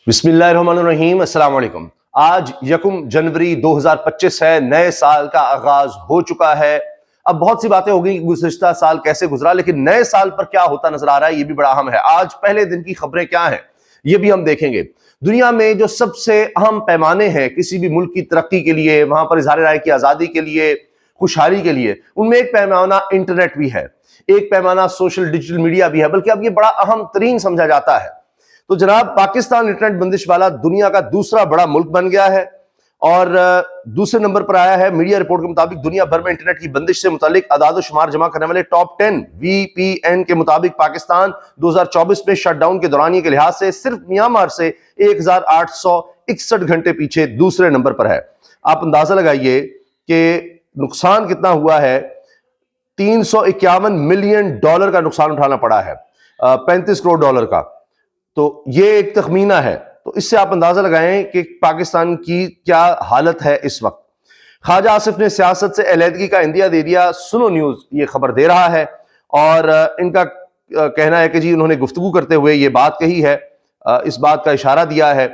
بسم اللہ الرحمن الرحیم۔ السلام علیکم۔ آج یکم جنوری 2025 ہے، نئے سال کا آغاز ہو چکا ہے۔ اب بہت سی باتیں ہو گئی کہ گزشتہ سال کیسے گزرا، لیکن نئے سال پر کیا ہوتا نظر آ رہا ہے یہ بھی بڑا اہم ہے۔ آج پہلے دن کی خبریں کیا ہیں یہ بھی ہم دیکھیں گے۔ دنیا میں جو سب سے اہم پیمانے ہیں کسی بھی ملک کی ترقی کے لیے، وہاں پر اظہار رائے کی آزادی کے لیے، خوشحالی کے لیے، ان میں ایک پیمانہ انٹرنیٹ بھی ہے، ایک پیمانہ سوشل ڈیجیٹل میڈیا بھی ہے، بلکہ اب یہ بڑا اہم ترین سمجھا جاتا ہے۔ تو جناب، پاکستان انٹرنیٹ بندش والا دنیا کا دوسرا بڑا ملک بن گیا ہے اور دوسرے نمبر پر آیا ہے۔ میڈیا رپورٹ کے مطابق دنیا بھر میں انٹرنیٹ کی بندش سے متعلق اعداد و شمار جمع کرنے والے ٹاپ 10 VPN کے مطابق پاکستان 2024 میں شٹ ڈاؤن کے دورانیے کے لحاظ سے صرف میانمار سے 1861 گھنٹے پیچھے دوسرے نمبر پر ہے۔ آپ اندازہ لگائیے کہ نقصان کتنا ہوا ہے۔ $351 ملین کا نقصان اٹھانا پڑا ہے، 35 کروڑ ڈالر کا۔ تو یہ ایک تخمینہ ہے، تو اس سے آپ اندازہ لگائیں کہ پاکستان کی کیا حالت ہے اس وقت۔ خواجہ آصف نے سیاست سے علیحدگی کا عندیہ دے دیا، سنو نیوز یہ خبر دے رہا ہے، اور ان کا کہنا ہے کہ جی انہوں نے گفتگو کرتے ہوئے یہ بات کہی ہے، اس بات کا اشارہ دیا ہے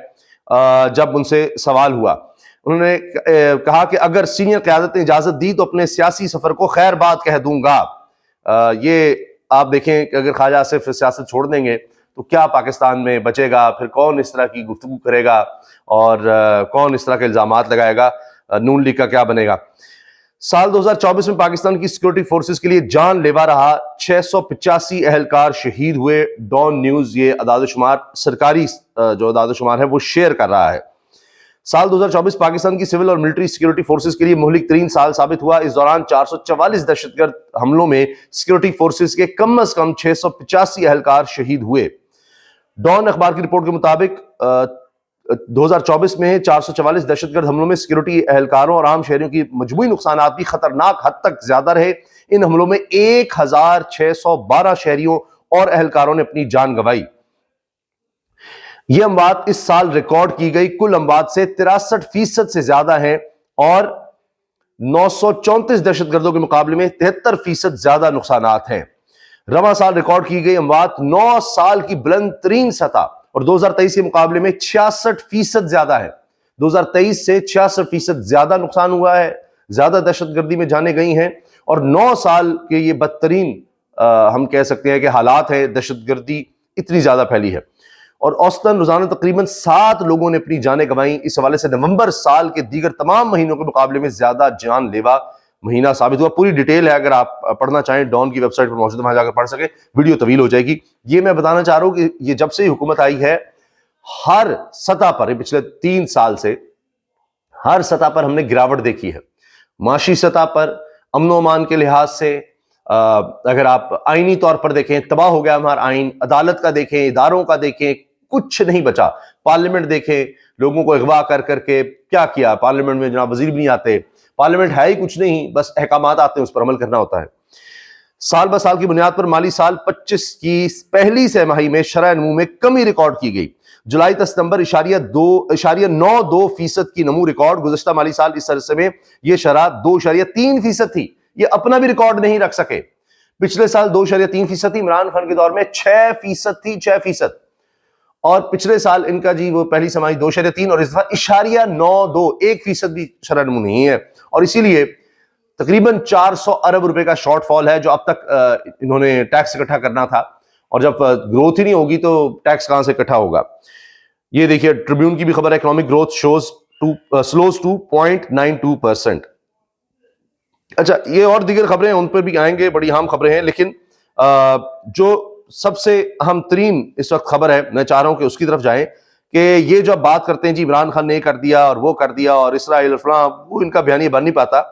جب ان سے سوال ہوا۔ انہوں نے کہا کہ اگر سینئر قیادت نے اجازت دی تو اپنے سیاسی سفر کو خیر بات کہہ دوں گا۔ یہ آپ دیکھیں کہ اگر خواجہ آصف سیاست چھوڑ دیں گے تو کیا پاکستان میں بچے گا، پھر کون اس طرح کی گفتگو کرے گا اور کون اس طرح کے الزامات لگائے گا، نون لیگ کا کیا بنے گا۔ سال 2024 میں پاکستان کی سیکورٹی فورسز کے لیے جان لیوا رہا، 685 اہلکار شہید ہوئے۔ ڈان نیوز یہ اعداد و شمار سرکاری جو اعداد و شمار ہے وہ شیئر کر رہا ہے۔ سال 2024 پاکستان کی سول اور ملٹری سیکورٹی فورسز کے لیے مہلک ترین سال ثابت ہوا۔ اس دوران 444 دہشت گرد حملوں میں سیکورٹی فورسز کے کم از کم 685 اہلکار شہید ہوئے۔ ڈان اخبار کی رپورٹ کے مطابق 2024 میں 444 دہشت گرد حملوں میں سیکورٹی اہلکاروں اور عام شہریوں کی مجموعی نقصانات بھی خطرناک حد تک زیادہ رہے۔ ان حملوں میں 1612 شہریوں اور اہلکاروں نے اپنی جان گنوائی۔ یہ اموات اس سال ریکارڈ کی گئی کل اموات سے 63% سے زیادہ ہیں اور 934 دہشت گردوں کے مقابلے میں 73% زیادہ نقصانات ہیں۔ رواں سال ریکارڈ کی گئی اموات 9 سال کی بلند ترین سطح اور 2023 کے مقابلے میں 66% زیادہ ہے۔ 2023 سے 66% زیادہ نقصان ہوا ہے، زیادہ دہشت گردی میں جانیں گئی ہیں، اور 9 سال کے یہ بدترین ہم کہہ سکتے ہیں کہ حالات ہیں، دہشت گردی اتنی زیادہ پھیلی ہے، اور اوسطاً روزانہ تقریباً 7 لوگوں نے اپنی جانیں گنوائیں۔ اس حوالے سے نومبر سال کے دیگر تمام مہینوں کے مقابلے میں زیادہ جان لیوا مہینہ ثابت ہوا۔ پوری ڈیٹیل ہے، اگر آپ پڑھنا چاہیں ڈان کی ویب سائٹ پر موجود ہے، وہاں جا کر پڑھ سکیں، ویڈیو طویل ہو جائے گی۔ یہ میں بتانا چاہ رہا ہوں کہ یہ جب سے حکومت آئی ہے، ہر سطح پر پچھلے 3 سال سے ہر سطح پر ہم نے گراوٹ دیکھی ہے۔ معاشی سطح پر، امن و امان کے لحاظ سے، اگر آپ آئینی طور پر دیکھیں تباہ ہو گیا ہمارا آئین، عدالت کا دیکھیں، اداروں کا دیکھیں، کچھ نہیں بچا۔ پارلیمنٹ دیکھیں، لوگوں کو اغوا کر کر کے کیا کیا، پارلیمنٹ میں جناب وزیر بھی نہیں آتے، پارلیمنٹ ہے ہی کچھ نہیں، بس احکامات آتے ہیں اس پر عمل کرنا ہوتا ہے۔ سال بہ سال کی بنیاد پر مالی سال 25 کی پہلی سہ ماہی میں شرح نمو میں کمی ریکارڈ کی گئی۔ جولائی تا ستمبر 0.92% کی نمو ریکارڈ۔ گزشتہ مالی سال اس عرصے میں یہ شرح 2.3% تھی، یہ اپنا بھی ریکارڈ نہیں رکھ سکے۔ پچھلے سال 2.3% تھی، عمران خان کے دور میں 6% تھی، 6%، اور پچھلے سال ان کا جی وہ پہلی سمائی 2.3 اور اس دفعہ 0.92، 1% بھی شرح نمو نہیں ہے، اور اسی لیے تقریباً 400 ارب روپے کا شارٹ فال ہے جو اب تک انہوں نے ٹیکس اکٹھا کرنا تھا، اور جب گروتھ ہی نہیں ہوگی تو ٹیکس کہاں سے اکٹھا ہوگا۔ یہ دیکھیے ٹریبیون کی بھی خبر ہے، اکنامک گروتھ سلوز ٹو 0.92%۔ اچھا، یہ اور دیگر خبریں ان پر بھی آئیں گے، بڑی اہم خبریں ہیں، لیکن جو سب سے اہم ترین اس وقت خبر ہے، میں چاہ رہا ہوں کہ اس کی طرف جائیں، کہ یہ جو بات کرتے ہیں جی عمران خان نے یہ کر دیا اور وہ کر دیا اور اسرائیل فلاں، وہ ان کا بیانیہ بن نہیں پاتا۔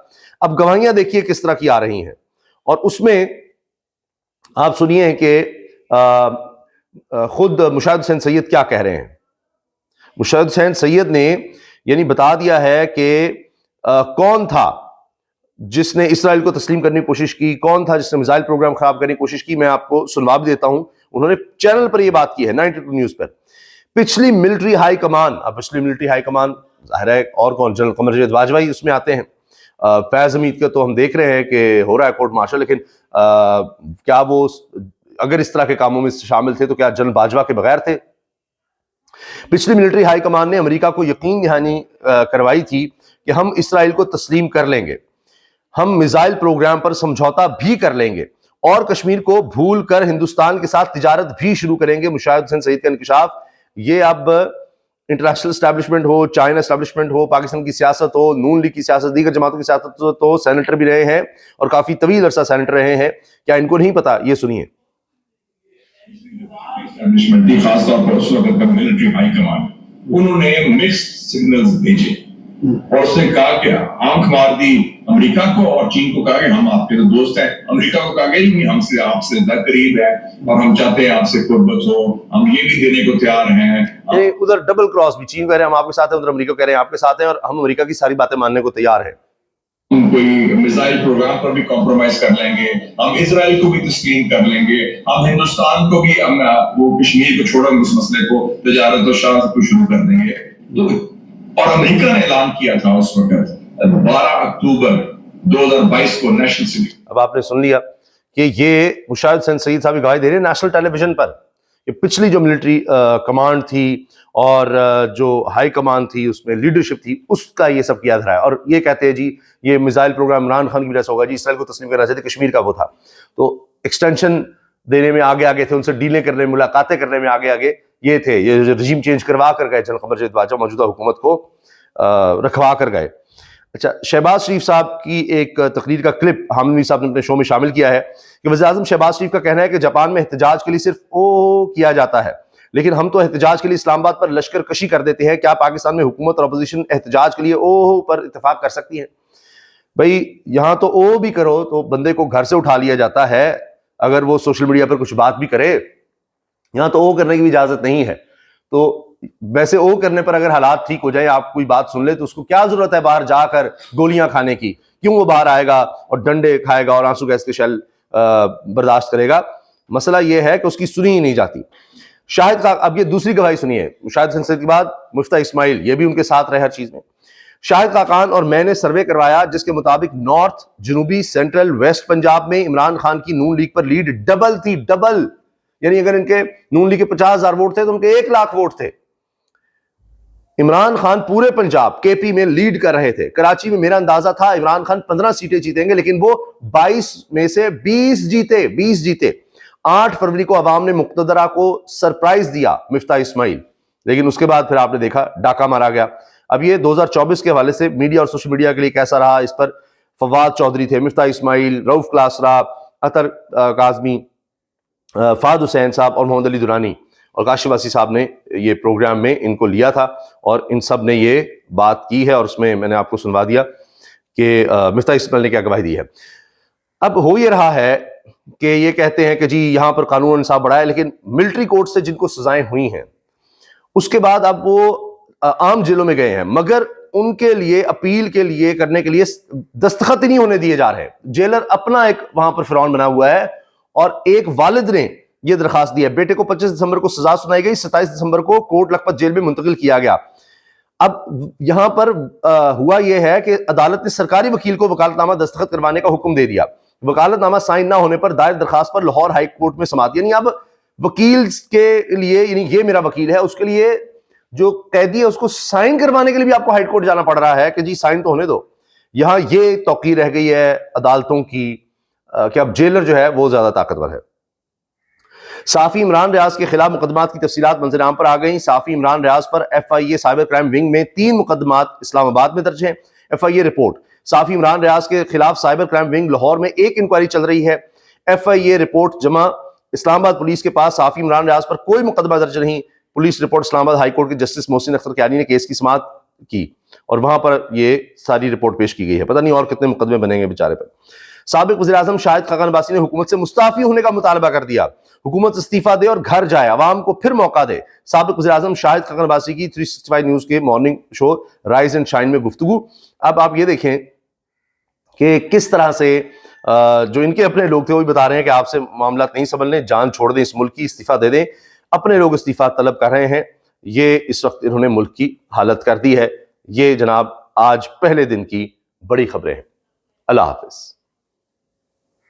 اب گواہیاں دیکھیے کس طرح کی آ رہی ہیں، اور اس میں آپ سنیے کہ خود مشاہد حسین سید کیا کہہ رہے ہیں۔ مشاہد حسین سید نے یعنی بتا دیا ہے کہ کون تھا جس نے اسرائیل کو تسلیم کرنے کی کوشش کی، کون تھا جس نے میزائل پروگرام خراب کرنے کی کوشش کی۔ میں آپ کو سنوا بھی دیتا ہوں، انہوں نے چینل پر یہ بات کی ہے، 92 نیوز پر۔ پچھلی ملٹری ہائی کمان، اب پچھلی ملٹری ہائی کمان ظاہر ہے اور کون، جنرل قمر جاوید باجوہ اس میں آتے ہیں۔ فیض حمید کا تو ہم دیکھ رہے ہیں کہ ہو رہا ہے کورٹ مارشل، لیکن کیا وہ اگر اس طرح کے کاموں میں شامل تھے تو کیا جنرل باجوہ کے بغیر تھے؟ پچھلی ملٹری ہائی کمان نے امریکہ کو یقین دہانی کروائی تھی کہ ہم اسرائیل کو تسلیم کر لیں گے، ہم میزائل پروگرام پر سمجھوتا بھی کر لیں گے اور کشمیر کو بھول کر ہندوستان کے ساتھ تجارت بھی شروع کریں گے۔ مشاہد حسین سعید کا انکشاف یہ اب انٹرنیشنل اسٹیبلشمنٹ ہو، چائنا اسٹیبلشمنٹ ہو، پاکستان کی سیاست ہو، نون لیگ کی سیاست، دیگر جماعتوں کی سیاست ہو، سینیٹر بھی رہے ہیں اور کافی طویل عرصہ سینیٹر رہے ہیں، کیا ان کو نہیں پتا؟ یہ سنیے۔ خاص طور پر اس وقت کا ملٹری ہائی کمان انہوں نے مکسڈ سگنلز بھیجے اور اس نے کہا کہ آنکھ مار دی امریکہ کو اور چین کو، کہا کہ ہم آپ کے تو دوست ہیں۔ امریکہ کو کہا کہ ہم سے آپ سے در قریب ہے اور ہم چاہتے ہیں آپ سے قربت ہو، ہم یہ بھی دینے کو تیار ہیں۔ ادھر ڈبل کراس بھی، چین کہہ رہے ہیں ہم آپ کے ساتھ ہیں، ادھر امریکہ کہہ رہے ہیں آپ کے ساتھ ہیں، اور ہم امریکہ کی ساری باتیں ماننے کو تیار ہیں۔ ہم کوئی میزائل پروگرام پر بھی کمپرومائز کر لیں گے، ہم اسرائیل کو بھی تسلیم کر لیں گے، ہم ہندوستان کو بھی، ہم وہ کشمیر کو چھوڑا اس مسئلے کو، تجارت و شاہد کو شروع کر دیں گے۔ اور امریکہ نے اعلان کیا تھا اس وقت 12 اکتوبر 2022 کو نیشنل سیکورٹی۔ اب آپ نے سن لیا کہ یہ مشاہد حسین سعید صاحب گواہی دے رہے ہیں نیشنل ٹیلی ویژن پر کہ پچھلی جو ملٹری کمانڈ تھی اور جو ہائی کمان تھی اس میں لیڈرشپ تھی، اس کا یہ سب کیا دھرا ہے، اور یہ کہتے ہیں جی یہ میزائل پروگرام عمران خان کی وجہ سے ہوگا، جی اسرائیل کو تسلیم کرنا چاہتے، کشمیر کا وہ تھا، تو ایکسٹینشن دینے میں آگے تھے، ان سے ڈیلیں کرنے میں، ملاقاتیں کرنے میں آگے یہ تھے، یہ رجیم چینج کروا کر گئے جنرل قمر جاوید باجوہ، موجودہ حکومت کو رکھوا کر گئے۔ اچھا، شہباز شریف صاحب کی ایک تقریر کا کلپ حامد میر صاحب نے اپنے شو میں شامل کیا ہے کہ وزیر اعظم شہباز شریف کا کہنا ہے کہ جاپان میں احتجاج کے لیے صرف کیا جاتا ہے، لیکن ہم تو احتجاج کے لیے اسلام آباد پر لشکر کشی کر دیتے ہیں، کیا پاکستان میں حکومت اور اپوزیشن احتجاج کے لیے پر اتفاق کر سکتی ہے؟ بھائی یہاں تو بھی کرو تو بندے کو گھر سے اٹھا لیا جاتا ہے، اگر وہ سوشل میڈیا پر کچھ بات بھی کرے، یہاں تو کرنے کی بھی اجازت نہیں ہے۔ تو ویسے کرنے پر اگر حالات ٹھیک ہو جائے، آپ کوئی بات سن لے تو اس کو کیا ضرورت ہے باہر جا کر گولیاں کھانے کی؟ کیوں وہ باہر آئے گا اور ڈنڈے کھائے گا اور آنسو گیس کے شیل برداشت کرے گا؟ مسئلہ یہ ہے کہ اس کی سنی ہی نہیں جاتی۔ شاہد کا اب یہ دوسری گواہی سنیے، شاہد حسین سعید کے بعد مفتہ اسماعیل، یہ بھی ان کے ساتھ رہے ہر چیز میں۔ شاہد خاقان اور میں نے سروے کروایا جس کے مطابق نارتھ، جنوبی، سینٹرل، ویسٹ پنجاب میں عمران خان کی نون لیگ پر لیڈ ڈبل تھی، ڈبل، یعنی اگر ان کے نون لیگ کے 50,000 ووٹ تھے تو ان کے 1 لاکھ ووٹ تھے۔ عمران خان پورے پنجاب کے پی میں لیڈ کر رہے تھے۔ کراچی میں میرا اندازہ تھا عمران خان 15 سیٹیں جیتیں گے، لیکن وہ 22 میں سے 20 جیتے۔ 8 فروری کو عوام نے مقتدرہ کو سرپرائز دیا، مفتہ اسماعیل، لیکن اس کے بعد پھر آپ نے دیکھا ڈاکہ مارا گیا۔ اب یہ 2024 کے حوالے سے میڈیا اور سوشل میڈیا کے لیے کیسا رہا، اس پر فواد چودھری تھے، مفتہ اسماعیل، رؤف کلاسرا، اطہر کاظمی، فہد حسین صاحب اور محمد علی درانی اور کاشف واسی صاحب نے یہ پروگرام میں ان کو لیا تھا، اور ان سب نے یہ بات کی ہے، اور اس میں نے آپ کو سنوا دیا کہ مفتہ اسماعیل نے کیا گواہی دی ہے۔ اب ہو یہ رہا ہے کہ یہ کہتے ہیں کہ جی یہاں پر قانون انصاف بڑھا ہے، لیکن ملٹری کورٹ سے جن کو سزائیں ہوئی ہیں اس کے بعد اب وہ عام جیلوں میں گئے ہیں، مگر ان کے لیے اپیل کے لیے کرنے کے لیے دستخط ہی نہیں ہونے دیے جا رہے۔ جیلر اپنا ایک وہاں پر فرعون بنا ہوا ہے، اور ایک والد نے یہ درخواست دی ہے، بیٹے کو 25 دسمبر کو سزا سنائی گئی، 27 دسمبر کو کوٹ لکھپت جیل میں منتقل کیا گیا۔ اب یہاں پر ہوا یہ ہے کہ عدالت نے سرکاری وکیل کو وکالت نامہ دستخط کروانے کا حکم دے دیا۔ وکالت نامہ سائن نہ ہونے پر دائر درخواست پر لاہور ہائی کورٹ میں سماعت، یعنی اب وکیل کے لیے، یعنی یہ میرا وکیل ہے، اس کے لیے جو قیدی ہے اس کو سائن کروانے کے لیے بھی آپ کو ہائی کورٹ جانا پڑ رہا ہے کہ جی سائن تو ہونے دو۔ یہاں یہ توقیر رہ گئی ہے عدالتوں کی کہ اب جیلر جو ہے وہ زیادہ طاقتور ہے۔ صحافی عمران ریاض کے خلاف مقدمات کی تفصیلات منظر عام پر آ گئیں۔ صحافی عمران ریاض پر F I A cyber crime wing میں 3 مقدمات اسلام آباد میں درج ہیں۔ ایف آئی اے رپورٹ، صحافی عمران ریاض کے خلاف سائبر کرائم ونگ لاہور میں 1 انکوائری چل رہی ہے۔ ایف آئی اے رپورٹ جمع، اسلام آباد پولیس کے پاس صحافی عمران ریاض پر کوئی مقدمہ درج نہیں۔ پولیس رپورٹ، اسلام آباد ہائی کورٹ کے جسٹس محسن اختر کیانی نے کیس کی سماعت کی اور وہاں پر یہ ساری رپورٹ پیش کی گئی ہے۔ پتہ نہیں اور کتنے مقدمے بنیں گے بیچارے پر۔ سابق وزیر اعظم شاہد خاقان عباسی نے حکومت سے مستعفی ہونے کا مطالبہ کر دیا۔ حکومت استعفیٰ دے اور گھر جائے، عوام کو پھر موقع دے۔ سابق وزیر اعظم شاہد خاقان عباسی کی 365 نیوز کے morning show rise and shine میں گفتگو۔ اب آپ یہ دیکھیں کہ کس طرح سے جو ان کے اپنے لوگ تھے وہ بھی بتا رہے ہیں کہ آپ سے معاملات نہیں سنبھلنے، جان چھوڑ دیں اس ملک کی، استعفیٰ دے دیں۔ اپنے لوگ استعفیٰ طلب کر رہے ہیں۔ یہ اس وقت انہوں نے ملک کی حالت کر دی ہے۔ یہ جناب آج پہلے دن کی بڑی خبریں ہیں۔ اللہ حافظ۔